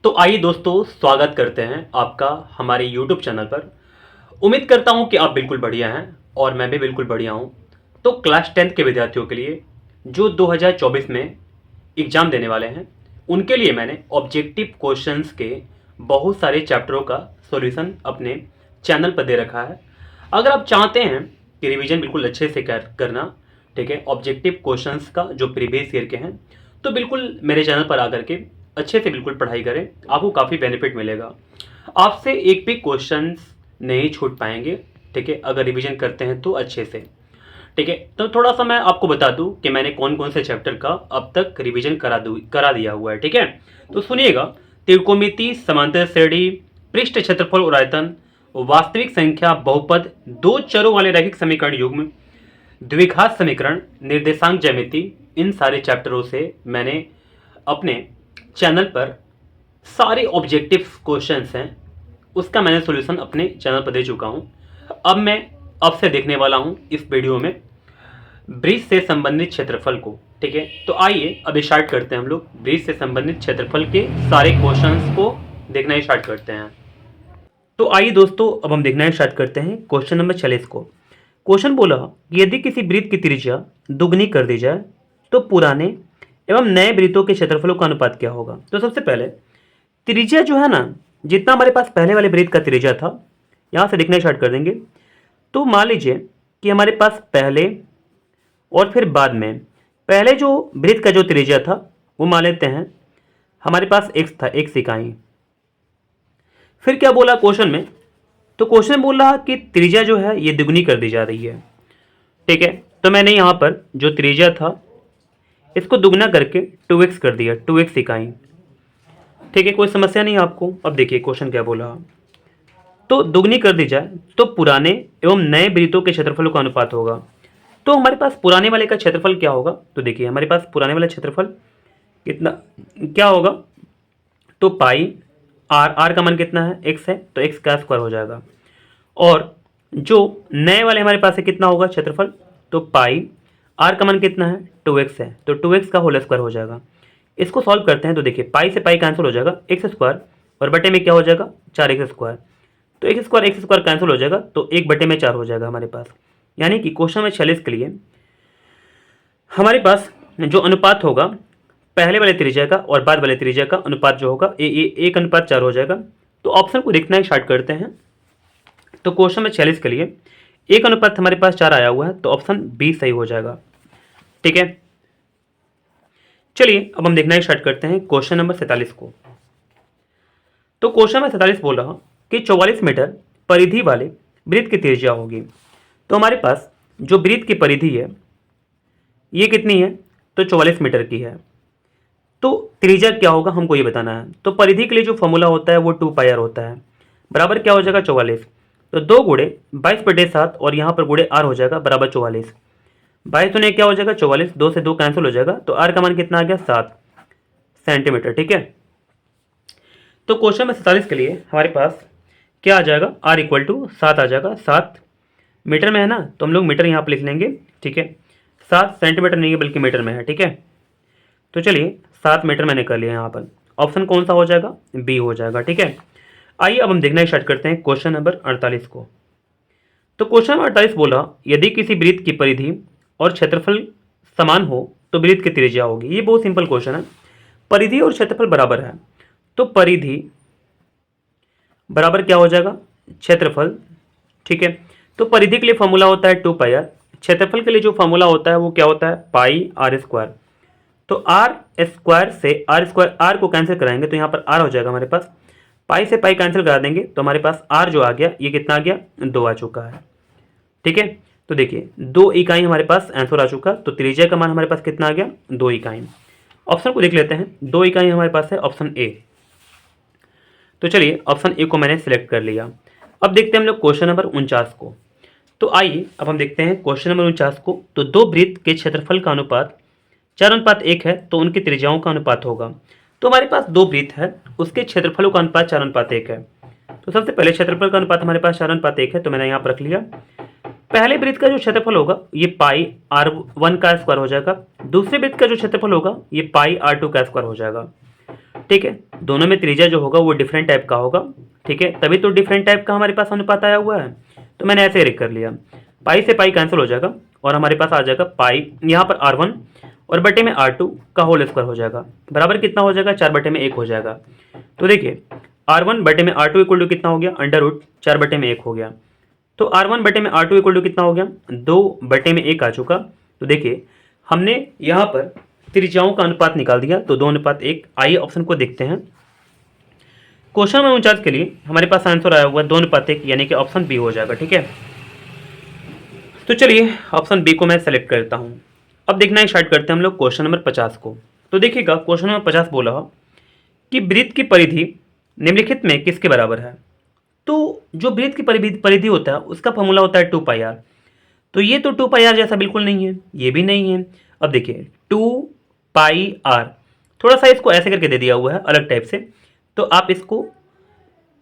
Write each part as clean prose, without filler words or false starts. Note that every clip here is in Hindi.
तो आइए दोस्तों, स्वागत करते हैं आपका हमारे YouTube चैनल पर। उम्मीद करता हूं कि आप बिल्कुल बढ़िया हैं और मैं भी बिल्कुल बढ़िया हूं। तो क्लास 10th के विद्यार्थियों के लिए जो 2024 में एग्ज़ाम देने वाले हैं, उनके लिए मैंने ऑब्जेक्टिव क्वेश्चंस के बहुत सारे चैप्टरों का सॉल्यूशन अपने चैनल पर दे रखा है। अगर आप चाहते हैं कि रिवीजन बिल्कुल अच्छे से करना, ठीक है, ऑब्जेक्टिव क्वेश्चंस का जो प्रीवियस ईयर के हैं, तो बिल्कुल मेरे चैनल पर आकर के अच्छे से बिल्कुल पढ़ाई करें, आपको काफ़ी बेनिफिट मिलेगा। आपसे एक भी क्वेश्चंस नहीं छूट पाएंगे, ठीक है, अगर रिवीजन करते हैं तो अच्छे से। ठीक है, तो थोड़ा सा मैं आपको बता दूं कि मैंने कौन कौन से चैप्टर का अब तक रिवीजन करा दिया हुआ है। ठीक है, तो सुनिएगा। त्रिकोणमिति, समांतर श्रेणी, पृष्ठ क्षेत्रफल और आयतन, वास्तविक संख्या, बहुपद, दो चरों वाले रैखिक समीकरण युग्म, द्विघात समीकरण, निर्देशांक ज्यामिति, इन सारे चैप्टरों से मैंने अपने चैनल पर सारे ऑब्जेक्टिव क्वेश्चंस हैं, उसका मैंने सॉल्यूशन अपने चैनल पर दे चुका हूं। अब मैं आपसे देखने वाला हूं इस वीडियो में ब्रिज से संबंधित क्षेत्रफल को। ठीक है, तो आइए अब स्टार्ट करते हैं। हम लोग ब्रिज से संबंधित क्षेत्रफल के सारे क्वेश्चंस को देखना स्टार्ट करते हैं। तो आइए दोस्तों, अब हम देखना स्टार्ट करते हैं क्वेश्चन नंबर 46 को। क्वेश्चन बोला कि यदि किसी वृत्त की त्रिज्या दुगनी कर दी जाए तो पुराने एवं नए वृत्तों के क्षेत्रफलों का अनुपात क्या होगा। तो सबसे पहले त्रिज्या जो है ना, जितना हमारे पास पहले वाले वृत्त का त्रिज्या था, यहाँ से देखना स्टार्ट कर देंगे। तो मान लीजिए कि हमारे पास पहले और फिर बाद में, पहले जो वृत्त का जो त्रिज्या था वो मान लेते हैं हमारे पास x था, x इकाई। फिर क्या बोला क्वेश्चन में, तो क्वेश्चन में बोल रहा कि त्रिज्या जो है ये दुगनी कर दी जा रही है। ठीक है, तो मैंने यहाँ पर जो त्रिज्या था इसको दुगना करके 2x कर दिया, 2x इकाई। ठीक है, कोई समस्या नहीं आपको। अब देखिए क्वेश्चन क्या बोला, तो दुगनी कर दी जाए तो पुराने एवं नए वृत्तों के क्षेत्रफलों का अनुपात होगा। तो हमारे पास पुराने वाले का क्षेत्रफल क्या होगा, तो देखिए हमारे पास पुराने वाला क्षेत्रफल कितना क्या होगा, तो पाई आर का मान कितना है, x है, तो x का स्क्वायर हो जाएगा। और जो नए वाले हमारे पास है कितना होगा क्षेत्रफल, तो पाई आर का मान कितना है, 2x है, तो 2x का होल स्क्वायर हो जाएगा। इसको सॉल्व करते हैं तो देखिए पाई से पाई कैंसिल हो जाएगा, एक्स स्क्वायर और बटे में क्या हो जाएगा, 4x स्क्वायर। तो एक्स स्क्वायर कैंसिल हो जाएगा, तो 1/4 हो जाएगा हमारे पास। यानी कि क्वेश्चन में 46 के लिए हमारे पास जो अनुपात होगा पहले वाले त्रिज्या का और बाद वाले त्रिज्या का अनुपात जो होगा 1:4 हो जाएगा। तो ऑप्शन को देखना स्टार्ट करते हैं। तो क्वेश्चन में 46 के लिए 1:4 हमारे पास 4 आया हुआ है, तो ऑप्शन बी सही हो जाएगा। ठीक है, चलिए अब हम देखना स्टार्ट करते हैं क्वेश्चन नंबर 47 को। तो क्वेश्चन में 47 बोल रहा कि 44 मीटर परिधि वाले वृत्त की त्रिज्या होगी। तो हमारे पास जो वृत्त की परिधि है ये कितनी है, तो 44 मीटर की है। तो त्रिज्या क्या होगा हमको ये बताना है। तो परिधि के लिए जो फॉर्मूला होता है वो 2πr होता है, बराबर क्या हो जाएगा 44। तो 2 गुणे 22/7 और यहाँ पर गुणे r हो जाएगा बराबर 44। 22 ने क्या हो जाएगा 44, 2 से 2 कैंसिल हो जाएगा, तो r का मान कितना आ गया 7 सेंटीमीटर। ठीक है, तो क्वेश्चन में 47 के लिए हमारे पास क्या आ जाएगा, r = 7 आ जाएगा। 7 मीटर में है ना, तो हम लोग मीटर यहाँ पर लिख लेंगे। ठीक है, 7 सेंटीमीटर नहीं है बल्कि मीटर में है। ठीक है, तो चलिए 7 मीटर मैंने कर लिया यहाँ पर। ऑप्शन कौन सा हो जाएगा, बी हो जाएगा। ठीक है, आइए अब हम देखना स्टार्ट करते हैं क्वेश्चन नंबर 48 को। तो क्वेश्चन नंबर 48 बोला यदि किसी वृत्त की परिधि और क्षेत्रफल समान हो तो वृत्त की त्रिज्या होगी। ये बहुत सिंपल क्वेश्चन है। परिधि और क्षेत्रफल बराबर है, तो परिधि बराबर क्या हो जाएगा, क्षेत्रफल। ठीक है, तो परिधि के लिए फॉर्मूला होता है 2πr, क्षेत्रफल के लिए जो फॉर्मूला होता है वो क्या होता है, पाई आर स्क्वायर। तो आर स्क्वायर से आर स्क्वायर, आर को कैंसिल कराएंगे तो यहाँ पर आर हो जाएगा हमारे पास। पाई से पाई कैंसिल करा देंगे तो हमारे पास आर जो आ गया ये कितना आ गया, 2 आ चुका है। ठीक है, तो देखिए 2 इकाई हमारे पास आंसर आ चुका, तो त्रिज्या का मान हमारे पास कितना आ गया, 2 इकाई। ऑप्शन को देख लेते हैं, 2 इकाई हमारे पास है ऑप्शन ए। तो चलिए ऑप्शन ए को मैंने सिलेक्ट कर लिया। अब देखते हैं हम लोग क्वेश्चन नंबर 49 को। तो आइए अब हम देखते हैं क्वेश्चन नंबर 49 को। तो दो वृत्त के क्षेत्रफल का अनुपात 4:1 है, तो उनकी त्रिज्याओं का अनुपात होगा। तो हमारे पास दो वृत्त है, उसके क्षेत्रफलों का अनुपात 4:1 है। तो सबसे पहले क्षेत्रफल का अनुपात हमारे पास 4:1 है, तो मैंने यहाँ पर रख लिया। पहले वृत्त का जो क्षेत्रफल होगा ये पाई r1 का स्क्वायर हो जाएगा। दूसरे वृत्त का जो क्षेत्रफल होगा ये पाई r2 का स्क्वायर हो जाएगा। ठीक है, दोनों में त्रिज्या जो होगा वो डिफरेंट टाइप का होगा, ठीक है, तभी तो डिफरेंट टाइप का हमारे पास अनुपात आया हुआ है। तो मैंने ऐसे लिख कर लिया, पाई से पाई कैंसिल हो जाएगा और हमारे पास आ जाएगा पाई यहाँ पर R1 और बटे में R2 का होल स्क्वायर हो जाएगा, बराबर कितना हो जाएगा, 4/1 हो जाएगा। तो देखिए R1 बटे में R2 इक्वल टू कितना हो गया, अंडर रूट 4/1 हो गया। तो R1 बटे में R2 इक्वल टू कितना हो गया, 2/1 आ चुका। तो देखिए हमने यहाँ पर त्रिज्याओं का अनुपात निकाल दिया, तो 2:1। आइए ऑप्शन को देखते हैं। क्वेश्चन नंबर 49 के लिए हमारे पास आंसर आया हुआ 2:1, यानी कि ऑप्शन बी हो जाएगा, ठीक है। तो चलिए ऑप्शन बी को मैं सेलेक्ट करता हूँ। अब देखना स्टार्ट करते हैं हम लोग क्वेश्चन नंबर 50 को। तो देखिएगा क्वेश्चन नंबर 50 बोला कि वृत्त की परिधि निम्नलिखित में किसके बराबर है। तो जो वृत्त की परिधि होता है उसका फॉर्मूला होता है 2πr। तो ये तो 2πr जैसा बिल्कुल नहीं है, ये भी नहीं है। अब देखिए 2πr थोड़ा सा इसको ऐसे करके दे दिया हुआ है अलग टाइप से, तो आप इसको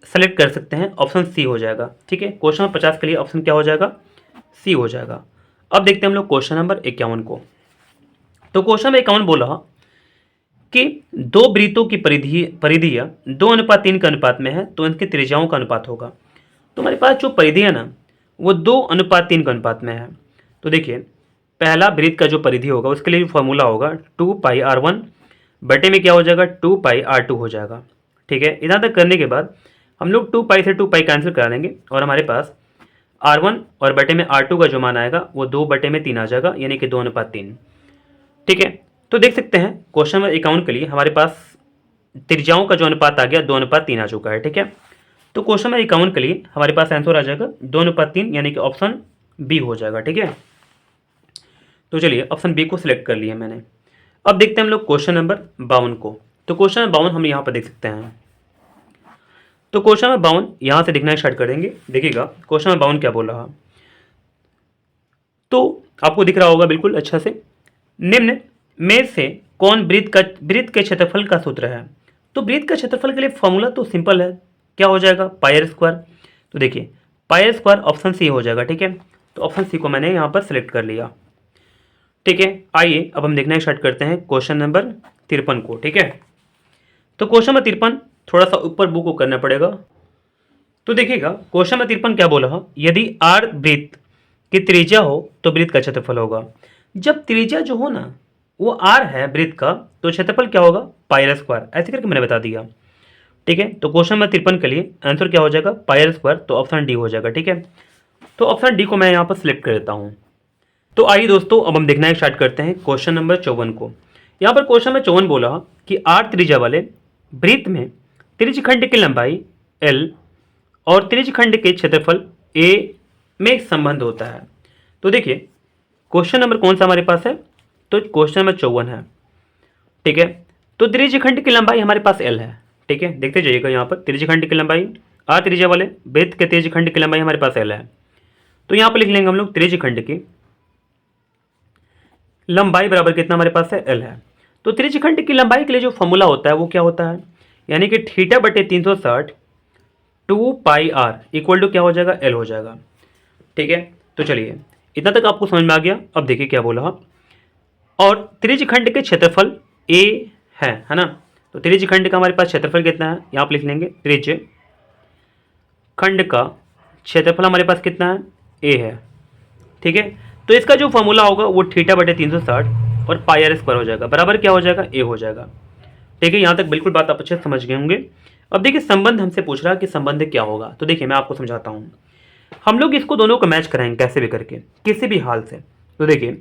सेलेक्ट कर सकते हैं, ऑप्शन सी हो जाएगा, ठीक है। क्वेश्चन नंबर 50 के लिए ऑप्शन क्या हो जाएगा, सी हो जाएगा। अब देखते हैं हम लोग क्वेश्चन नंबर 51 को। तो क्वेश्चन नंबर 51 बोला कि दो वृत्तों की परिधियाँ 2:3 के अनुपात में है, तो इनके त्रिज्याओं का अनुपात होगा। तो हमारे पास जो परिधि है ना वो 2:3 के अनुपात में है। तो देखिए पहला वृत्त का जो परिधि होगा उसके लिए फॉर्मूला होगा 2πr1 बटे में क्या हो जाएगा, 2πr2 हो जाएगा, ठीक है। इतना तक करने के बाद हम लोग 2π से 2π कैंसिल करा लेंगे और हमारे पास R1 और बटे में R2 का जो मान आएगा वो 2/3 आ जाएगा, यानी कि 2:3, ठीक है। तो देख सकते हैं क्वेश्चन नंबर 51 के लिए हमारे पास त्रिज्याओं का जो अनुपात आ गया 2:3 आ चुका है, ठीक है। तो क्वेश्चन नंबर 51 के लिए हमारे पास आंसर आ जाएगा 2:3, यानी कि ऑप्शन बी हो जाएगा, ठीक है। तो चलिए ऑप्शन बी को सिलेक्ट कर लिया मैंने। अब देखते हैं हम लोग क्वेश्चन नंबर 52 को। तो क्वेश्चन नंबर 52 हम यहाँ पर देख सकते हैं। तो क्वेश्चन नंबर 52 यहाँ से दिखना स्टार्ट कर देंगे। देखिएगा क्वेश्चन नंबर 52 क्या बोल रहा, तो आपको दिख रहा होगा बिल्कुल अच्छा से। निम्न में से कौन वृत्त के क्षेत्रफल का सूत्र है। तो वृत्त का क्षेत्रफल के लिए फॉर्मूला तो सिंपल है, क्या हो जाएगा, πr²। तो देखिए πr² ऑप्शन सी हो जाएगा, ठीक है। तो ऑप्शन सी को मैंने यहाँ पर सिलेक्ट कर लिया, ठीक है। आइए अब हम देखना स्टार्ट करते हैं क्वेश्चन नंबर 53 को, ठीक है। तो क्वेश्चन नंबर 53 थोड़ा सा ऊपर बुक को करना पड़ेगा। तो देखिएगा क्वेश्चन नंबर 53 क्या बोला, यदि r वृत्त की त्रिज्या हो तो वृत्त का क्षेत्रफल होगा। जब त्रिज्या जो हो ना वो r है वृत्त का, तो क्षेत्रफल क्या होगा, πr²। ऐसे करके मैंने बता दिया, ठीक है। तो क्वेश्चन नंबर 53 के लिए आंसर क्या हो जाएगा, πr², तो ऑप्शन डी हो जाएगा, ठीक है। तो ऑप्शन डी को मैं यहाँ पर सिलेक्ट कर देता हूँ। तो आइए दोस्तों अब हम देखना स्टार्ट करते हैं क्वेश्चन नंबर 54 को। यहाँ पर क्वेश्चन नंबर 54 बोला कि r त्रिज्या वाले वृत्त में त्रिज्यखंड की लंबाई l और त्रिज्यखंड के क्षेत्रफल a में एक संबंध होता है। तो देखिए क्वेश्चन नंबर कौन सा हमारे पास है, तो क्वेश्चन नंबर 54 है, ठीक है। तो त्रिज्यखंड की लंबाई हमारे पास l है, ठीक है। देखते जाइएगा यहाँ पर त्रिज्यखंड की लंबाई, r त्रिज्या वाले वृत्त के त्रिज्यखंड की लंबाई हमारे पास l है। तो यहाँ पर लिख लेंगे हम लोग त्रिज्यखंड की लंबाई बराबर कितना हमारे पास है, l है। तो त्रिज्यखंड की लंबाई के लिए जो फॉर्मूला होता है वो क्या होता है, यानी कि θ/360 2πr इक्वल टू क्या हो जाएगा, l हो जाएगा, ठीक है। तो चलिए इतना तक आपको समझ में आ गया। अब देखिए क्या बोला, और त्रिज्यखंड के क्षेत्रफल a है ना। तो त्रिज्यखंड का हमारे पास क्षेत्रफल कितना है, यहाँ पर लिख लेंगे त्रिज्यखंड का क्षेत्रफल हमारे पास कितना है, a है, ठीक है। तो इसका जो फॉर्मूला होगा वो θ/360 और πr² हो जाएगा, बराबर क्या हो जाएगा, a हो जाएगा, ठीक है। यहाँ तक बिल्कुल बात आप अच्छे से समझ गए होंगे। अब देखिए संबंध हमसे पूछ रहा है कि संबंध क्या होगा। तो देखिए मैं आपको समझाता हूँ। हम लोग इसको दोनों को मैच कराएंगे कैसे भी करके, किसी भी हाल से। तो देखिए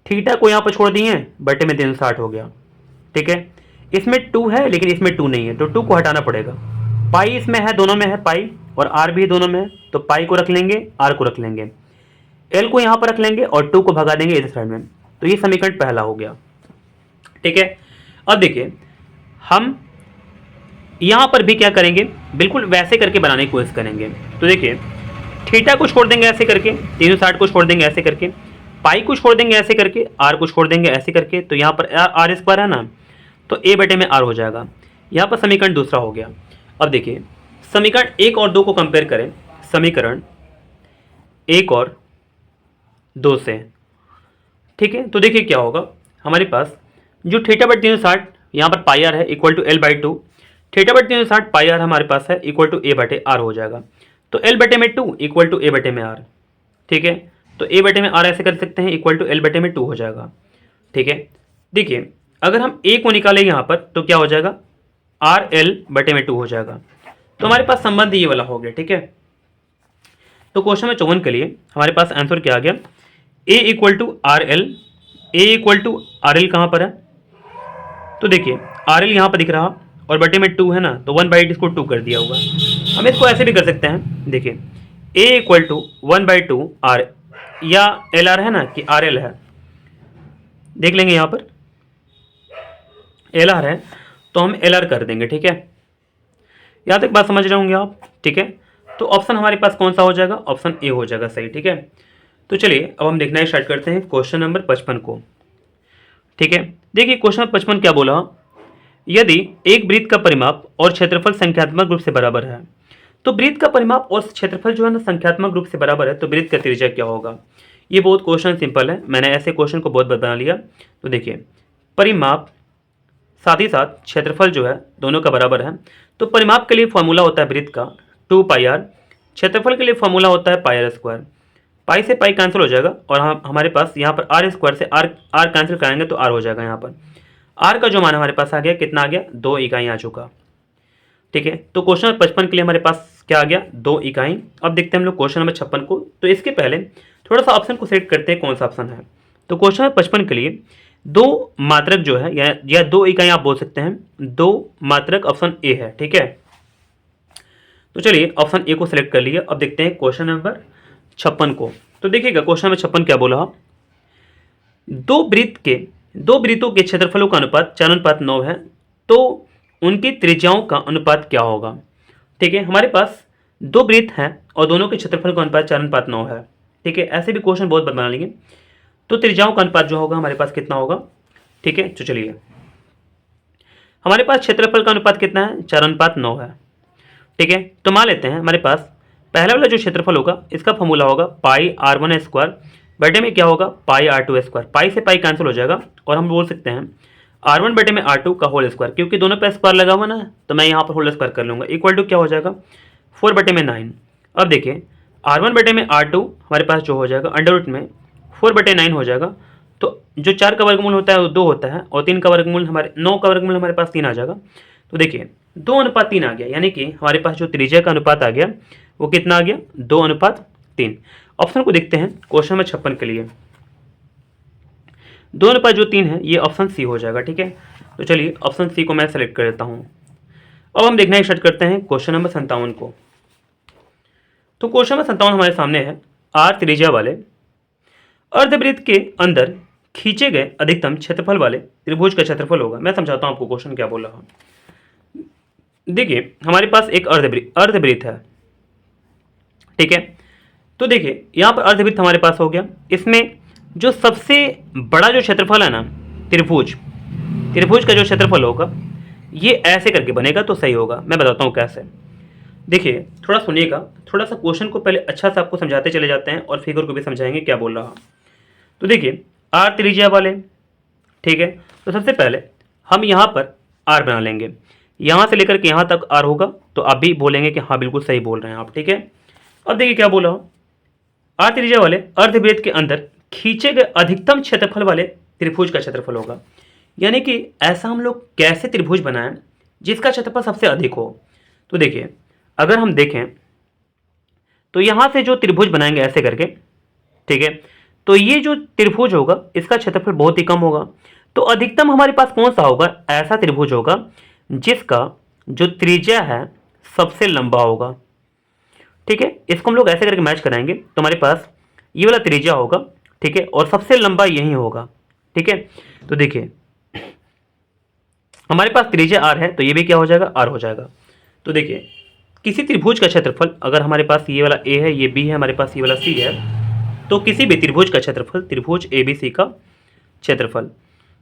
थीटा को यहाँ पर छोड़ दिए, बटे में 360 हो गया, ठीक है। इसमें 2 है लेकिन इसमें 2 नहीं है, तो 2 को हटाना पड़ेगा। पाई इसमें है, दोनों में है पाई, और आर भी दोनों में है, तो पाई को रख लेंगे, आर को रख लेंगे, एल को यहाँ पर रख लेंगे और 2 को भगा देंगे इस साइड में। तो ये समीकरण पहला हो गया, ठीक है। अब देखिए हम यहाँ पर भी क्या करेंगे, बिल्कुल वैसे करके बनाने की कोशिश करेंगे। तो देखिए थीटा को छोड़ देंगे ऐसे करके, 360 को छोड़ देंगे ऐसे करके, पाई को छोड़ देंगे ऐसे करके, आर को छोड़ देंगे ऐसे करके, तो यहाँ पर r² है ना, तो a बटे में r हो जाएगा। यहाँ पर समीकरण दूसरा हो गया। अब देखिए समीकरण 1 और 2 को कंपेयर करें, समीकरण 1 और 2 से, ठीक है। तो देखिए क्या होगा, हमारे पास जो θ/360 यहाँ पर पाई आर है equal to L by two, theta बटे 360 पाई आर हमारे पास है इक्वल टू ए बटे आर हो जाएगा। तो एल बटे में 2 इक्वल टू ए बटे में आर, ठीक है। तो ए बटे में आर ऐसे कर सकते हैं इक्वल टू एल बटे में 2 हो जाएगा, ठीक है। देखिए अगर हम ए को निकालें यहाँ पर तो क्या हो जाएगा, आर एल बटे में 2 हो जाएगा। तो हमारे पास संबंध ये वाला हो गया, ठीक है। तो क्वेश्चन नंबर 54 के लिए हमारे पास आंसर क्या आ गया, A equal to R L, A equal to R L कहाँ पर है, तो देखिए आर एल यहाँ पर दिख रहा और बटे में 2 है ना, तो 1/8 इसको 2 कर दिया होगा। हम इसको ऐसे भी कर सकते हैं, देखिए ए इक्वल टू 1/2 आर, या एल आर है ना कि आर एल है, देख लेंगे यहाँ पर एल आर है तो हम एल आर कर देंगे, ठीक है। यहाँ तक बात समझ रहे होंगे आप, ठीक है। तो ऑप्शन हमारे पास कौन सा हो जाएगा, ऑप्शन ए हो जाएगा सही, ठीक है। तो चलिए अब हम देखना स्टार्ट करते हैं क्वेश्चन नंबर 55 को, ठीक है। देखिए क्वेश्चन नंबर 55 क्या बोला, यदि एक वृत्त का परिमाप और क्षेत्रफल संख्यात्मक रूप से बराबर है, तो वृत्त का परिमाप और क्षेत्रफल जो है ना संख्यात्मक रूप से बराबर है, तो वृत्त का त्रिज्या क्या होगा। ये बहुत क्वेश्चन सिंपल है, मैंने ऐसे क्वेश्चन को बहुत बना लिया। तो देखिए परिमाप साथ ही साथ क्षेत्रफल जो है दोनों का बराबर है, तो परिमाप के लिए फॉर्मूला होता है वृत्त का 2 पाई आर, क्षेत्रफल के लिए फॉर्मूला होता है पाई आर स्क्वायर। पाई से पाई कैंसिल हो जाएगा और हमारे पास यहाँ पर आर स्क्वायर से आर कैंसिल कराएंगे तो आर हो जाएगा। यहाँ पर आर का जो मान हमारे पास आ गया, कितना आ गया, 2 इकाई आ चुका, ठीक है। तो क्वेश्चन नंबर 55 के लिए हमारे पास क्या आ गया, 2 इकाई। अब देखते हैं हम लोग क्वेश्चन नंबर 56 को। तो इसके पहले थोड़ा सा ऑप्शन को सेलेक्ट करते हैं कौन सा ऑप्शन है। तो क्वेश्चन नंबर 55 के लिए 2 मात्रक जो है या 2 इकाई आप बोल सकते हैं, 2 मात्रक ऑप्शन ए है, ठीक है। तो चलिए ऑप्शन ए को सिलेक्ट कर लिया। अब देखते हैं क्वेश्चन नंबर 56 को। तो देखिएगा क्वेश्चन नंबर 56 क्या बोला, दो वृत्तों के क्षेत्रफलों का अनुपात 4:9 है, तो उनकी त्रिज्याओं का अनुपात क्या होगा, ठीक है। हमारे पास 2 वृत्त हैं और दोनों के क्षेत्रफल का अनुपात 4:9 है, ठीक है। ऐसे भी क्वेश्चन बहुत बना लेंगे। तो त्रिज्याओं का अनुपात जो होगा हमारे पास कितना होगा, ठीक है। तो चलिए हमारे पास क्षेत्रफल का अनुपात कितना है, 4:9 है, ठीक है। तो मान लेते हैं हमारे पास पहला वाला जो क्षेत्रफल होगा इसका फॉर्मूला होगा पाई r1 स्क्वायर बटे में क्या होगा, पाई r2 स्क्वायर। पाई से पाई कैंसिल हो जाएगा और हम बोल सकते हैं r1 बटे में r2 का होल स्क्वायर, क्योंकि दोनों पे स्क्वायर लगा हुआ ना, तो मैं यहाँ पर होल स्क्वायर कर लूँगा, इक्वल टू क्या हो जाएगा, 4 बटे में 9। अब देखिए r1 बटे में r2 हमारे पास जो हो जाएगा अंडर रूट में 4 बटे 9 हो जाएगा। तो जो 4 का वर्गमूल होता है वो 2 होता है और 3 का वर्गमूल 9 का वर्गमूल हमारे पास 3 आ जाएगा। तो देखिए 2:3 आ गया, यानी कि हमारे पास जो त्रिज्या का अनुपात आ गया वो कितना आ गया, 2:3। ऑप्शन को देखते हैं क्वेश्चन नंबर 56 के लिए, 2:3 है, ये ऑप्शन सी हो जाएगा, ठीक है। तो चलिए ऑप्शन सी को मैं सेलेक्ट कर देता हूँ। अब हम देखना स्टार्ट करते हैं क्वेश्चन नंबर 57 को। तो क्वेश्चन नंबर 57 हमारे सामने है, आर त्रिज्या वाले अर्धवृत्त के अंदर खींचे गए अधिकतम क्षेत्रफल वाले त्रिभुज का क्षेत्रफल होगा। मैं समझाता हूँ आपको क्वेश्चन क्या बोल रहा हूँ। देखिए हमारे पास एक अर्धवृत्त है, ठीक है। तो देखिए यहाँ पर अर्धवृत्त हमारे पास हो गया, इसमें जो सबसे बड़ा जो क्षेत्रफल है ना, त्रिभुज का जो क्षेत्रफल होगा ये ऐसे करके बनेगा तो सही होगा। मैं बताता हूँ कैसे। देखिए थोड़ा सुनिएगा, थोड़ा सा क्वेश्चन को पहले अच्छा से आपको समझाते चले जाते हैं और फिगर को भी समझाएंगे क्या बोल रहा। तो देखिए आर त्रिज्या वाले, ठीक है। तो सबसे पहले हम यहाँ पर आर बना लेंगे, यहाँ से लेकर के यहाँ तक आर होगा, तो आप भी बोलेंगे कि हाँ बिल्कुल सही बोल रहे हैं आप, ठीक है। अब देखिए क्या बोला, आर त्रिज्या वाले अर्धवृत्त के अंदर खींचे गए अधिकतम क्षेत्रफल वाले त्रिभुज का क्षेत्रफल होगा। यानी कि ऐसा हम लोग कैसे त्रिभुज बनाएं जिसका क्षेत्रफल सबसे अधिक हो। तो देखिए अगर हम देखें तो यहाँ से जो त्रिभुज बनाएंगे ऐसे करके, ठीक है, तो ये जो त्रिभुज होगा इसका क्षेत्रफल बहुत ही कम होगा। तो अधिकतम हमारे पास कौन सा होगा, ऐसा त्रिभुज होगा जिसका जो त्रिज्या है सबसे लंबा होगा, ठीक है। इसको हम लोग ऐसे करके मैच कराएंगे तो हमारे पास ये वाला त्रिज्या होगा, ठीक है, और सबसे लंबा यही होगा, ठीक है। तो देखिए हमारे पास त्रिज्या आर है तो ये भी क्या हो जाएगा, आर हो जाएगा। तो देखिए किसी त्रिभुज का क्षेत्रफल, अगर हमारे पास ये वाला ए है, ये बी है, हमारे पास ये वाला सी है, तो किसी भी त्रिभुज का क्षेत्रफल, त्रिभुज ए बी सी का क्षेत्रफल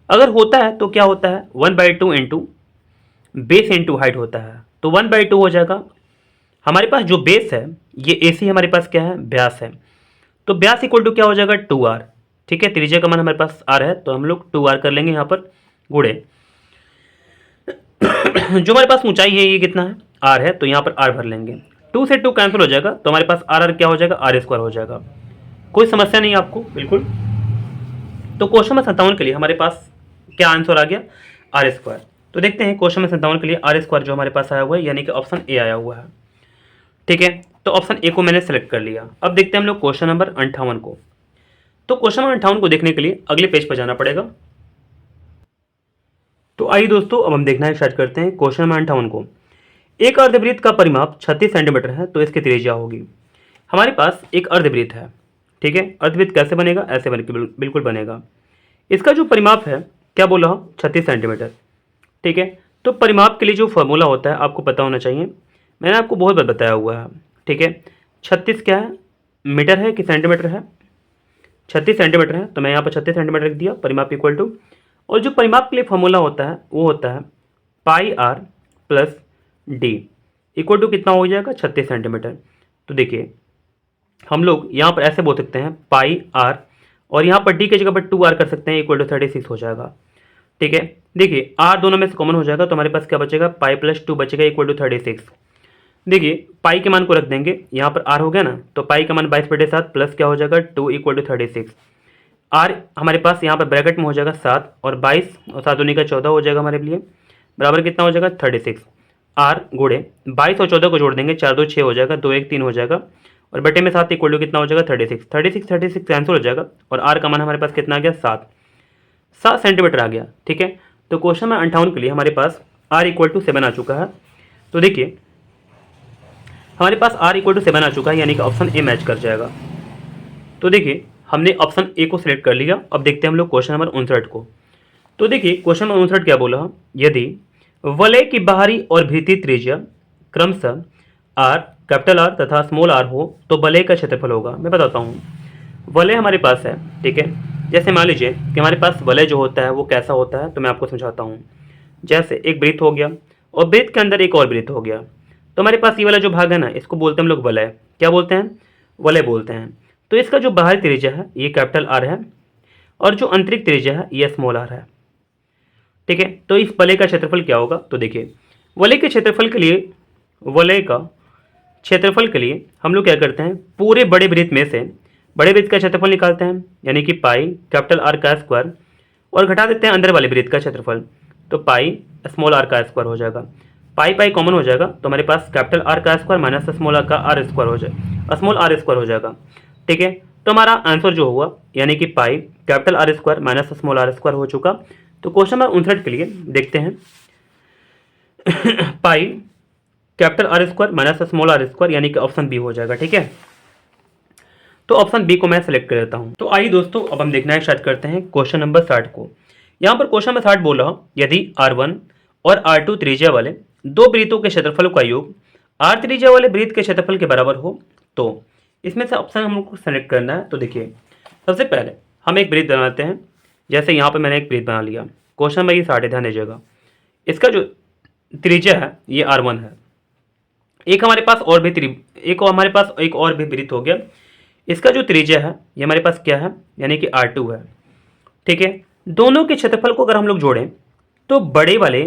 अगर होता है तो क्या होता है, 1/2 इंटू बेस इंटू हाइट होता है। तो 1/2 हो जाएगा। हमारे पास जो बेस है ये ए सी हमारे पास क्या है, व्यास है, तो व्यास इक्वल टू क्या हो जाएगा, 2r, ठीक है। त्रिज्या का मान हमारे पास r है तो हम लोग 2r कर लेंगे यहाँ पर गुणे। जो हमारे पास ऊंचाई है ये कितना है, आर है, तो यहाँ पर आर भर लेंगे। 2 से 2 कैंसिल हो जाएगा, तो हमारे पास आर आर क्या हो जाएगा, आर स्क्वायर हो जाएगा। कोई समस्या नहीं है आपको, बिल्कुल। तो क्वेश्चन नंबर 57 के लिए हमारे पास क्या आंसर आ गया, आर स्क्वायर। तो देखते हैं क्वेश्चन नंबर 57 के लिए आर स्क्वायर जो हमारे पास आया हुआ है, यानी कि ऑप्शन ए आया हुआ है। ठीक है, तो ऑप्शन ए को मैंने सेलेक्ट कर लिया। अब देखते हैं हम लोग क्वेश्चन नंबर 58 को। तो क्वेश्चन नंबर 58 को देखने के लिए अगले पेज पर जाना पड़ेगा। तो आइए दोस्तों, अब हम देखना स्टार्ट करते हैं क्वेश्चन नंबर 58 को। एक अर्धवृत्त का परिमाप 36 सेंटीमीटर है, तो इसकी त्रिज्या होगी। हमारे पास एक अर्धवृत्त है, ठीक है। अर्धवृत्त कैसे बनेगा, ऐसे बन के बिल्कुल बनेगा। इसका जो परिमाप है क्या बोला, 36 सेंटीमीटर, ठीक है। तो परिमाप के लिए जो फॉर्मूला होता है आपको पता होना चाहिए, मैंने आपको बहुत बार बताया हुआ है, ठीक है। 36 क्या है, मीटर है कि सेंटीमीटर है, 36 सेंटीमीटर है, तो मैं यहाँ पर 36 सेंटीमीटर लिख दिया। परिमाप इक्वल टू, और जो परिमाप के लिए फॉर्मूला होता है वो होता है pi R plus D, equal to कितना हो जाएगा, 36 सेंटीमीटर। तो देखिए हम लोग यहाँ पर ऐसे बोल सकते हैं पाई आर, और यहाँ पर डी की जगह पर 2r कर सकते हैं, इक्वल टू 36 हो जाएगा, ठीक है। देखिए आर दोनों में से कॉमन हो जाएगा, तो हमारे पास क्या बचेगा, पाई प्लस 2 बचेगा, इक्वल टू 36। देखिए पाई के मान को रख देंगे, यहाँ पर आर हो गया ना, तो पाई का मान 22/7 प्लस क्या हो जाएगा 2 इक्वल टू 36। आर हमारे पास यहाँ पर ब्रैकेट में हो जाएगा 7 और 22 और 7 दूनी का 14 हो जाएगा हमारे लिए, बराबर कितना हो जाएगा 36। आर गुड़े 22 और 14 को जोड़ देंगे, 4 2 6 हो जाएगा, 2 1 3 हो जाएगा, और बटे में 7 इक्वल टू कितना हो जाएगा 36 कैंसिल हो जाएगा, और आर का मान हमारे पास कितना आ गया 7 सेंटीमीटर आ गया, ठीक है। तो क्वेश्चन नंबर 58 के लिए हमारे पास आर इक्वल टू 7 आ चुका है। तो देखिए हमारे पास आर इक्वल टू 7 आ चुका है, यानी कि ऑप्शन ए मैच कर जाएगा। तो देखिए हमने ऑप्शन ए को सिलेक्ट कर लिया। अब देखते हैं हम लोग क्वेश्चन नंबर 59 को। तो देखिए क्वेश्चन नंबर 59 क्या बोला, यदि वलय की बाहरी और भीतरी त्रिज्या क्रमशः आर, कैपिटल आर तथा स्मॉल आर हो तो वलय का क्षेत्रफल होगा। मैं बताता हूँ, वलय हमारे पास है, ठीक है। जैसे मान लीजिए कि हमारे पास वलय जो होता है वो कैसा होता है, तो मैं आपको समझाता हूँ। जैसे एक वृत्त हो गया और वृत्त के अंदर एक और वृत्त हो गया, तो हमारे पास ये वाला जो भाग है ना, इसको बोलते हैं हम लोग वलय। क्या बोलते हैं, वलय बोलते हैं। तो इसका जो बाहरी त्रिज्या है ये कैपिटल आर है, और जो आंतरिक त्रिज्या है ये स्मॉल आर है, ठीक है। तो इस वलय का क्षेत्रफल क्या होगा, तो देखिए वलय के क्षेत्रफल के लिए, वलय का क्षेत्रफल के लिए हम लोग क्या करते हैं, पूरे बड़े वृत्त में से बड़े वृत्त का क्षेत्रफल निकालते हैं, यानी कि पाई कैपिटल आर का स्क्वायर, और घटा देते हैं अंदर वाले वृत्त का क्षेत्रफल, तो पाई स्मॉल आर का स्क्वायर हो जाएगा। पाई पाई कॉमन हो जाएगा, तो हमारे पास कैपिटल आर का स्क्वायर माइनस स्मॉल आर का आर स्क्वायर हो जाएगा, स्मॉल आर स्क्वायर हो जाएगा, ठीक है। तो हमारा आंसर जो हुआ, यानी कि pi capital R square minus small R square हो चुका। तो क्वेश्चन नंबर 59 के लिए देखते हैं pi capital R square minus small R square, यानी कि ऑप्शन बी हो जाएगा, ठीक है। तो ऑप्शन बी को मैं सेलेक्ट कर लेता हूं। तो आइए दोस्तों अब हम देखना स्टार्ट करते हैं क्वेश्चन नंबर 60 को। यहाँ पर क्वेश्चन नंबर 60 बोला, यदि R1 और R2 त्रिज्या वाले दो वृत्तों के क्षेत्रफल का योग R त्रिज्या वाले वृत्त के क्षेत्रफल के बराबर हो, तो इसमें से ऑप्शन हम लोग को सेलेक्ट करना है। तो देखिए सबसे पहले हम एक वृत्त बनाते हैं। जैसे यहाँ पर मैंने एक वृत्त बना लिया, क्वेश्चन में ये 60 ध्यान दीजिएगा। इसका जो त्रिज्या है ये R1 है, एक हमारे पास और भी एक और भी वृत्त हो गया, इसका जो त्रिज्या है ये हमारे पास क्या है, यानी कि R2 है, ठीक है। दोनों के क्षेत्रफल को अगर हम लोग जोड़ें तो बड़े वाले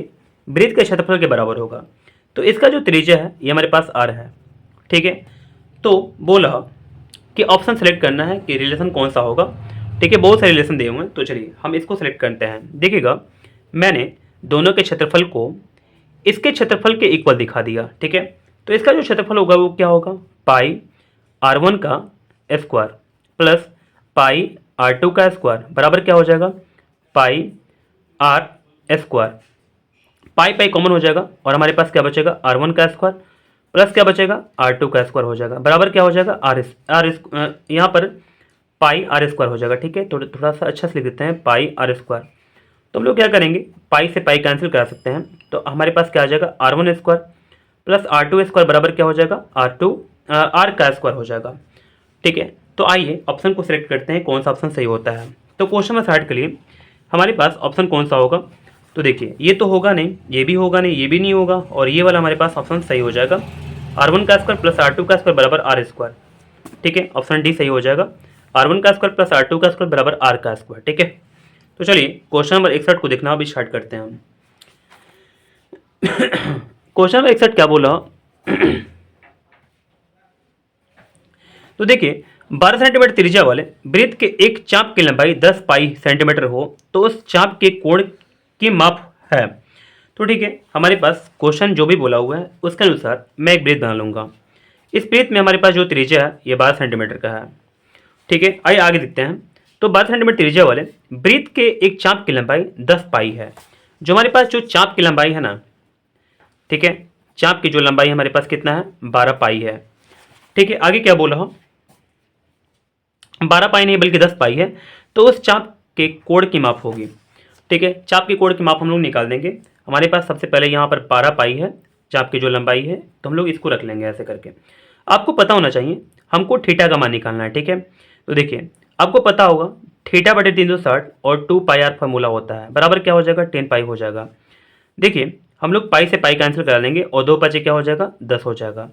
वृत्त के क्षेत्रफल के बराबर होगा। तो इसका जो त्रिज्या है ये हमारे पास R है, ठीक है। तो बोला कि ऑप्शन सेलेक्ट करना है कि रिलेशन कौन सा होगा, ठीक है। बहुत सारे रिलेशन दिए हुए हैं, तो चलिए हम इसको सेलेक्ट करते हैं। देखिएगा मैंने दोनों के क्षेत्रफल को इसके क्षेत्रफल के इक्वल दिखा दिया, ठीक है। तो इसका जो क्षेत्रफल होगा वो क्या होगा, पाई R1 का स्क्वायर प्लस पाई R2 का स्क्वायर बराबर क्या हो जाएगा, पाई R स्क्वायर। पाई पाई कॉमन हो जाएगा, और हमारे पास क्या बचेगा, R1 का स्क्वायर प्लस क्या बचेगा, R2 का स्क्वायर हो जाएगा, बराबर क्या हो जाएगा, यहाँ पर पाई R स्क्वायर हो जाएगा, ठीक है। थोड़ा सा अच्छा से लिख देते हैं, पाई R स्क्वायर। तो हम लोग क्या करेंगे, पाई से पाई कैंसिल करा सकते हैं, तो हमारे पास क्या आ जाएगा, R1 square plus R2 square बराबर क्या हो जाएगा, R का स्क्वायर हो जाएगा, ठीक है। तो आइए ऑप्शन को सिलेक्ट करते हैं कौन सा ऑप्शन सही होता है। तो क्वेश्चन नंबर 60 के लिए हमारे पास ऑप्शन कौन सा होगा, तो देखिए ये तो होगा नहीं, ये भी होगा नहीं, ये भी नहीं होगा, और ये वाला हमारे पास ऑप्शन सही हो जाएगा, R1 का स्क्वायर प्लस R2 का स्क्वायर बराबर R स्क्वायर, ठीक है। ऑप्शन डी सही हो जाएगा, R1 का स्क्वायर प्लस R2 का स्क्वायर बराबर R का स्क्वायर, ठीक है। तो चलिए क्वेश्चन नंबर 61 को देखना अभी स्टार्ट करते हैं हम। क्वेश्चन नंबर 61 क्या बोला? तो देखिए 12 सेंटीमीटर त्रिज्या वाले वृत्त के एक चाप की लंबाई 10 पाई सेंटीमीटर हो तो उस चाप के कोण की माप है। तो ठीक है, हमारे पास क्वेश्चन जो भी बोला हुआ है उसके अनुसार मैं एक वृत्त बना लूंगा। इस वृत्त में हमारे पास जो त्रिज्या है ये 12 सेंटीमीटर का है। ठीक है, आइए आगे देखते हैं। तो 12 सेंटीमीटर त्रिज्या वाले वृत्त के एक चाप की लंबाई 10 पाई है। जो हमारे पास जो चाप की लंबाई है ना, ठीक है, चाप की जो लंबाई हमारे पास कितना है? 12 पाई है। ठीक है, आगे क्या बोला हो? 12 पाई नहीं बल्कि 10 पाई है। तो उस चाप के कोण की माप होगी। ठीक है, चाप के कोण की माप हम लोग निकाल देंगे। हमारे पास सबसे पहले यहाँ पर 12 पाई है चाप की जो लंबाई है, तो हम लोग इसको रख लेंगे ऐसे करके। आपको पता होना चाहिए हमको थीटा का मान निकालना है। ठीक है, तो देखिए आपको पता होगा थीटा बटे 360 और 2 पाई आर फार्मूला होता है, बराबर क्या हो जाएगा? 10 पाई हो जाएगा। देखिए हम लोग पाई से पाई कैंसिल करा लेंगे और 2 बचे क्या हो जाएगा? 10 हो जाएगा।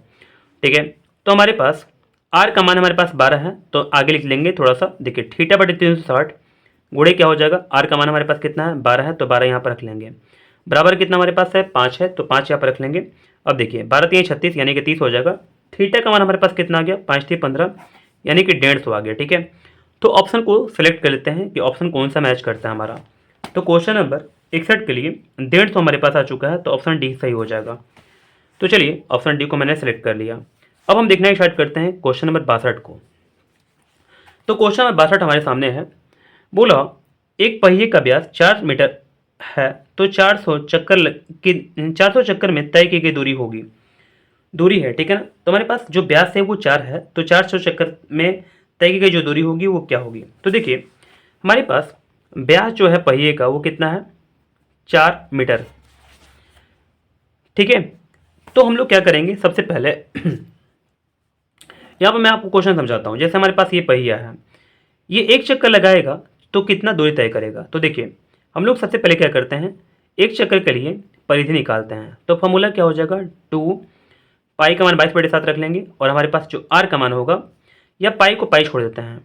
ठीक है, तो हमारे पास आर का मान हमारे पास 12 है, तो आगे लिख लेंगे थोड़ा सा। देखिए थीटा बटे 360 गुणे क्या हो जाएगा? आर का मान हमारे पास कितना है? 12 है, तो 12 यहाँ पर रख लेंगे। बराबर कितना हमारे पास है? 5 है, तो 5 यहाँ पर रख लेंगे। अब देखिए 12 3 36 यानी कि 30 हो जाएगा। थीटा का मान हमारे पास कितना आ गया? 5 3 15 यानी कि 150 आ गया। ठीक है, तो ऑप्शन को सिलेक्ट कर लेते हैं कि ऑप्शन कौन सा मैच करता है हमारा। तो क्वेश्चन नंबर 61 के लिए 150 हमारे पास आ चुका है, तो ऑप्शन डी सही हो जाएगा। तो चलिए ऑप्शन डी को मैंने सेलेक्ट कर लिया। अब हम देखना स्टार्ट करते हैं क्वेश्चन नंबर 62 को। तो क्वेश्चन नंबर 62 हमारे सामने है। बोला एक पहिए का व्यास 4 मीटर है तो 400 चक्कर में तय की गई दूरी है। ठीक है ना, तो हमारे पास जो व्यास है वो 4 है, तो 400 चक्कर में तय की गई जो दूरी होगी वो क्या होगी? तो देखिए हमारे पास व्यास जो है पहिए का वो कितना है? 4 मीटर। ठीक है, तो हम लोग क्या करेंगे सबसे पहले यहाँ पर मैं आपको क्वेश्चन समझाता हूँ। जैसे हमारे पास ये पहिया है, ये एक चक्कर लगाएगा तो कितना दूरी तय करेगा? तो देखिए हम लोग सबसे पहले क्या करते हैं, एक चक्कर के लिए परिधि निकालते हैं। तो फॉर्मूला क्या हो जाएगा? 2 पाई का मान 22/7 रख लेंगे और हमारे पास जो आर का मान होगा, या पाई को पाई छोड़ देते हैं।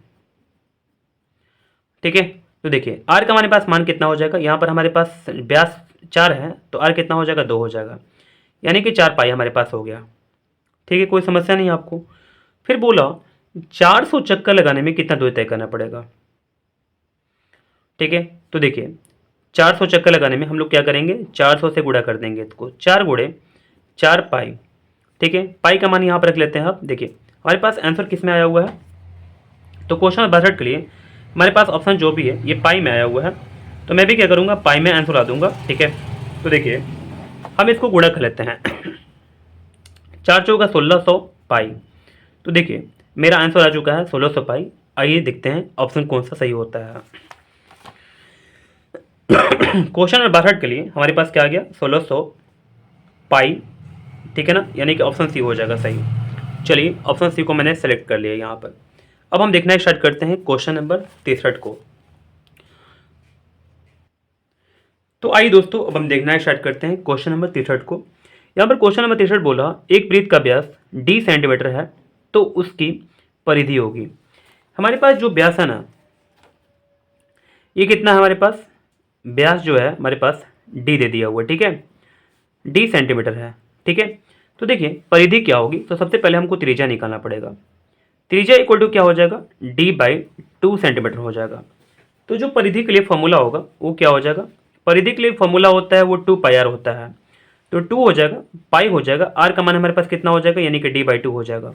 ठीक है, तो देखिए आर का हमारे पास मान कितना हो जाएगा? यहाँ पर हमारे पास व्यास 4 है, तो आर कितना हो जाएगा? 2 हो जाएगा, यानी कि 4 पाई हमारे पास हो गया। ठीक है, कोई समस्या नहीं आपको। फिर बोला 400 चक्कर लगाने में कितना दूरी तय करना पड़ेगा? ठीक है, तो देखिए 400 चक्कर लगाने में हम लोग क्या करेंगे? 400 से गुणा कर देंगे इसको, 4 गुणे 4 पाई। ठीक है, पाई का मान यहाँ पर रख लेते हैं। अब देखिए हमारे पास आंसर किस में आया हुआ है? तो क्वेश्चन नंबर 62 के लिए हमारे पास ऑप्शन जो भी है ये पाई में आया हुआ है, तो मैं भी क्या करूँगा? पाई में आंसर ला दूंगा। ठीक है, तो देखिए हम इसको गुणा कर लेते हैं। 4 चौका 1600 पाई। तो देखिए मेरा आंसर आ चुका है 1600 पाई। आइए देखते हैं ऑप्शन कौन सा सही होता है। क्वेश्चन नंबर 62 के लिए हमारे पास क्या आ गया? 1600 पाई। ठीक है ना, यानी कि ऑप्शन सी हो जाएगा सही। चलिए ऑप्शन सी को मैंने सेलेक्ट कर लिया यहाँ पर। अब हम देखना स्टार्ट करते हैं क्वेश्चन नंबर 63 को। तो आइए दोस्तों अब हम देखना स्टार्ट करते हैं क्वेश्चन नंबर 63 को। यहाँ पर क्वेश्चन नंबर 63 बोला एक वृत्त का व्यास d सेंटीमीटर है तो उसकी परिधि होगी। हमारे पास जो व्यास है ना, ये कितना है हमारे पास? व्यास जो है हमारे पास d दे दिया हुआ है। ठीक है, d सेंटीमीटर है। ठीक है, तो देखिए परिधि क्या होगी? तो सबसे पहले हमको त्रिज्या निकालना पड़ेगा। त्रिज्या इक्वल टू क्या हो जाएगा? d/2 सेंटीमीटर हो जाएगा। तो जो परिधि के लिए फॉर्मूला होगा वो क्या हो जाएगा? परिधि के लिए फॉर्मूला होता है वो 2 पाई आर होता है, तो 2 हो जाएगा, पाई हो जाएगा, आर का मान हमारे पास कितना हो जाएगा? यानी कि d/2 हो जाएगा।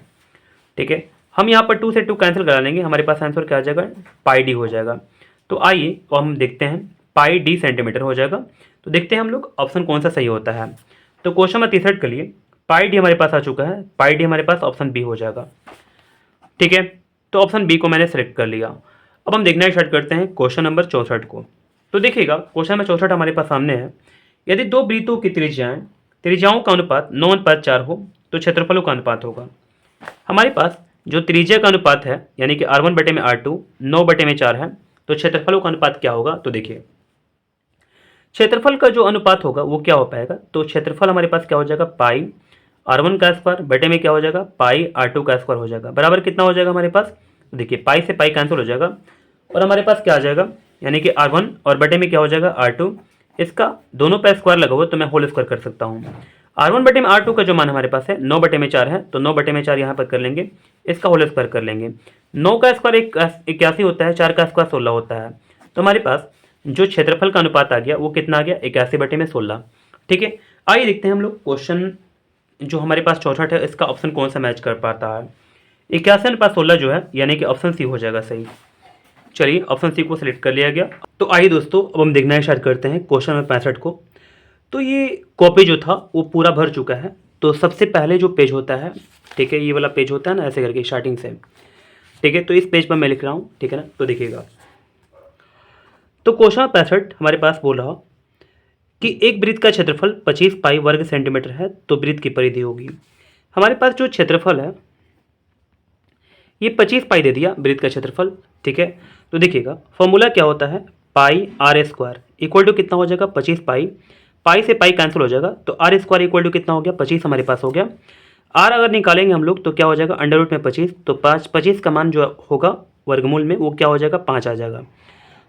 ठीक है, हम यहाँ पर 2 से 2 कैंसिल करा लेंगे, हमारे पास आंसर क्या आ जाएगा? पाई डी हो जाएगा। तो आइए तो हम देखते हैं, पाई डी सेंटीमीटर हो जाएगा। तो देखते हैं हम लोग ऑप्शन कौन सा सही होता है। तो क्वेश्चन नंबर 63 के लिए पाई डी हमारे पास आ चुका है, पाई डी हमारे पास ऑप्शन बी हो जाएगा। ठीक है, तो ऑप्शन बी को मैंने सेलेक्ट कर लिया। अब हम देखना स्टार्ट करते हैं क्वेश्चन नंबर 64 को। तो देखिएगा क्वेश्चन नंबर 64 हमारे पास सामने है। यदि दो वृत्तों की त्रिज्याओं का अनुपात 9:4 हो तो क्षेत्रफलों का अनुपात होगा। हमारे पास जो त्रिज्या का अनुपात है यानी कि R1/R2 9/4 है, तो क्षेत्रफलों का अनुपात क्या होगा? तो देखिए क्षेत्रफल का जो अनुपात होगा वो क्या हो पाएगा? तो क्षेत्रफल हमारे पास क्या हो जाएगा? पाई R1 का स्क्वायर बटे में क्या हो जाएगा? पाई R2 का स्क्वायर हो जाएगा। बराबर कितना हो जाएगा हमारे पास? तो देखिए पाई से पाई कैंसिल हो जाएगा और हमारे पास क्या आ जाएगा? यानी कि R1 और बटे में क्या हो जाएगा? R2, इसका दोनों पे स्क्वायर लगा हुआ है तो मैं होल स्क्वायर कर सकता हूँ। R1 बटे में R2 का जो मान हमारे पास है 9 बटे में 4 है, तो 9 बटे में 4 यहाँ पर कर लेंगे, इसका होल स्क्वायर कर लेंगे। 9 का स्क्वायर 81 होता है, 4 का स्क्वायर 16 होता है, तो हमारे पास जो क्षेत्रफल का अनुपात आ गया वो कितना आ गया 81 बटे में 16। ठीक है, आइए देखते हैं हम लोग क्वेश्चन जो हमारे पास 64 है इसका ऑप्शन कौन सा मैच कर पाता है। 81 अनुपात 16 जो है यानी कि ऑप्शन सी हो जाएगा सही। चलिए ऑप्शन सी को सिलेक्ट कर लिया गया। तो आइए दोस्तों अब हम देखना स्टार्ट करते हैं क्वेश्चन नंबर 65 को। तो ये कॉपी जो था वो पूरा भर चुका है। तो सबसे पहले जो पेज होता है, ठीक है, ये वाला पेज होता है ना ऐसे करके स्टार्टिंग से, ठीक है, तो इस पेज पर मैं लिख रहा हूँ, ठीक है ना। तो देखिएगा, तो क्वेश्चन 65 हमारे पास बोल रहा कि एक वृत्त का क्षेत्रफल 25 पाई वर्ग सेंटीमीटर है, तो वृत्त की परिधि होगी। हमारे पास जो क्षेत्रफल है ये 25 पाई दे दिया वृत्त का क्षेत्रफल, ठीक है। तो देखिएगा फॉर्मूला क्या होता है, pi are square equal to कितना हो जाएगा 25 पाई, पाई से पाई कैंसिल हो जाएगा, तो आर स्क्वायर इक्वल टू कितना हो गया 25 हमारे पास हो गया। आर अगर निकालेंगे हम लोग तो क्या हो जाएगा अंडर रूट में 25, तो 25 का मान जो होगा वर्गमूल में वो क्या हो जाएगा 5 आ जाएगा,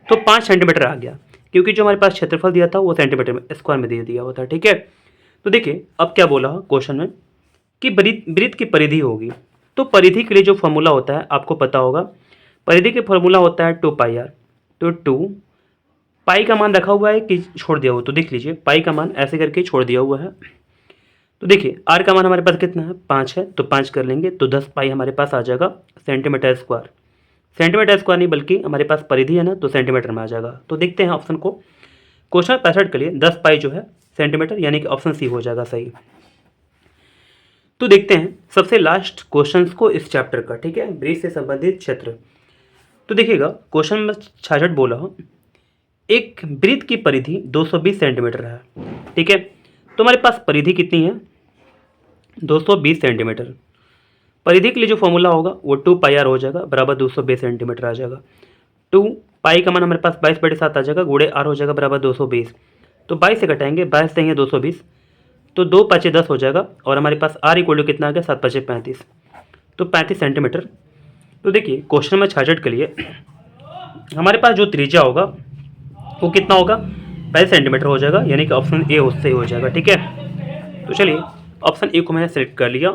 तो 5 सेंटीमीटर आ गया, क्योंकि जो हमारे पास क्षेत्रफल दिया था वो सेंटीमीटर में स्क्वायर में दे दिया होता है, ठीक है। तो देखिए अब क्या बोला क्वेश्चन में कि वृत्त की परिधि होगी। तो परिधि के लिए जो फॉर्मूला होता है आपको पता होगा, परिधि के फॉर्मूला होता है 2 पाई आर। तो 2 पाई का मान रखा हुआ है कि छोड़ दिया हुआ, तो देख लीजिए पाई का मान ऐसे करके छोड़ दिया हुआ है। तो देखिए आर का मान हमारे पास कितना है 5 है, तो 5 कर लेंगे तो 10 पाई हमारे पास आ जाएगा सेंटीमीटर स्क्वायर। सेंटीमीटर स्क्वायर नहीं बल्कि हमारे पास परिधि है ना, तो सेंटीमीटर में आ जाएगा। तो देखते हैं ऑप्शन को, क्वेश्चन 65 के लिए 10 पाई जो है सेंटीमीटर यानी कि ऑप्शन सी हो जाएगा सही। तो देखते हैं सबसे लास्ट क्वेश्चंस को इस चैप्टर का, ठीक है, वृत्त से संबंधित क्षेत्र। तो देखिएगा क्वेश्चन में 66 बोला एक वृत्त की परिधि 220 सेंटीमीटर है, ठीक है। तो हमारे पास परिधि कितनी है 220 सेंटीमीटर। परिधि के लिए जो फॉर्मूला होगा वो 2 पाई आर हो जाएगा बराबर 220 सेंटीमीटर आ जाएगा। 2 पाई का मान हमारे पास 22/7 आ जाएगा, गुणे आर हो जाएगा बराबर 220, तो 22 से घटाएंगे 22 देंगे 220, तो 2 5 10 हो जाएगा, और हमारे पास आर इक्वल टू कितना आ गया 7 5 35, तो 35 सेंटीमीटर। तो देखिए क्वेश्चन नंबर 66 के लिए हमारे पास जो त्रिज्या होगा वो कितना होगा 35 सेंटीमीटर हो जाएगा, यानी कि ऑप्शन ए उससे ही हो जाएगा, ठीक है। तो चलिए ऑप्शन ए को मैंने सेलेक्ट कर लिया।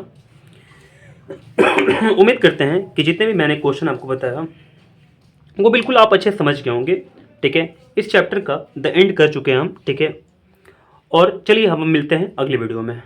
उम्मीद करते हैं कि जितने भी मैंने क्वेश्चन आपको बताया वो बिल्कुल आप अच्छे समझ गए होंगे, ठीक है। इस चैप्टर का द एंड कर चुके हैं हम, ठीक है। और चलिए हम मिलते हैं अगले वीडियो में।